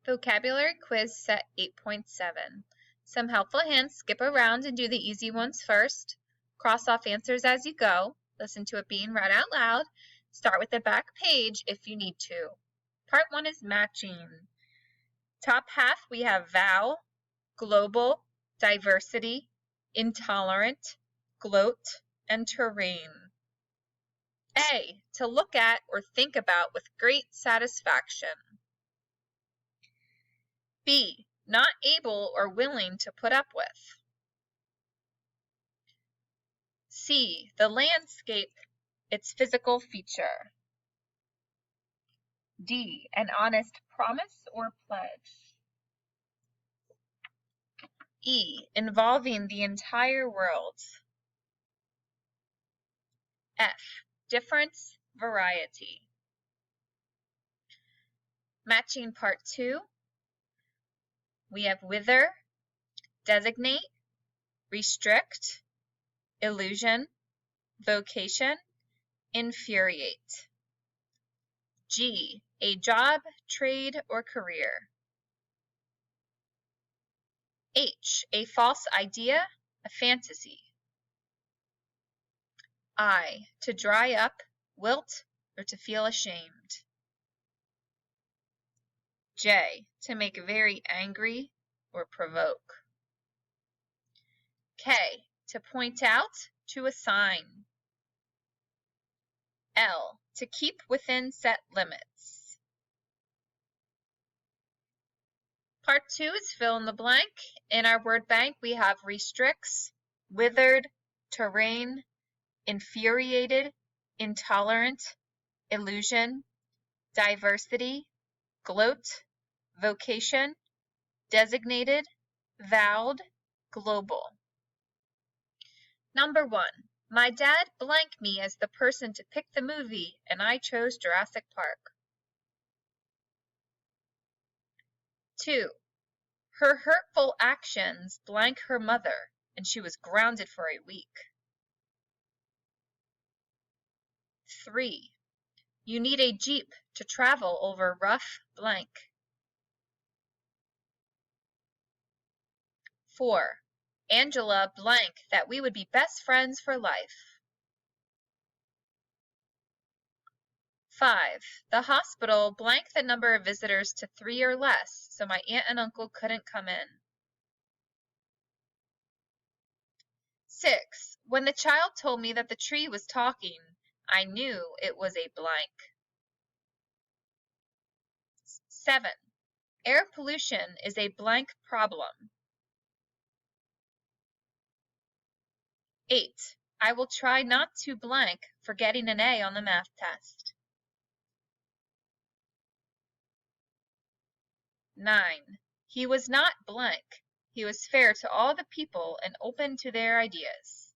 Vocabulary Quiz Set 8.7. Some helpful hints: skip around and do the easy ones first. Cross off answers as you go. Listen to it being read out loud. Start with the back page if you need to. Part 1 is matching. Top half we have vow, global, diversity, intolerant, gloat, and terrain. A, to look at or think about with great satisfaction. B, not able or willing to put up with. C, the landscape, its physical feature. D, an honest promise or pledge. E, involving the entire world. F, difference, variety. Matching part 2. We have wither, designate, restrict, illusion, vocation, infuriate. G, a job, trade, or career. H, a false idea, a fantasy. I, to dry up, wilt, or to feel ashamed. J, to make very angry or provoke. K, to point out, to assign. L, to keep within set limits. Part 2 is fill in the blank. In our word bank, we have restricts, withered, terrain, infuriated, intolerant, illusion, diversity, gloat, vocation, designated, vowed, global. Number 1. My dad blanked me as the person to pick the movie, and I chose Jurassic Park. 2. Her hurtful actions blank her mother, and she was grounded for a week. 3. You need a Jeep to travel over rough blank. 4. Angela blank that we would be best friends for life. 5. The hospital blank the number of visitors to 3 or less, so my aunt and uncle couldn't come in. 6. When the child told me that the tree was talking, I knew it was a blank. 7. Air pollution is a blank problem. 8. I will try not to blank for getting an A on the math test. 9. He was not blank. He was fair to all the people and open to their ideas.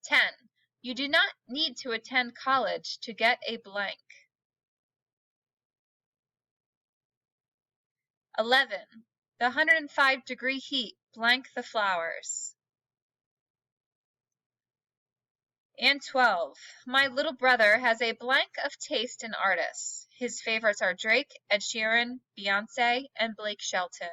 10. You do not need to attend college to get a blank. 11. The 105-degree heat blank the flowers. And 12. My little brother has a blank of taste in artists. His favorites are Drake, Ed Sheeran, Beyonce, and Blake Shelton.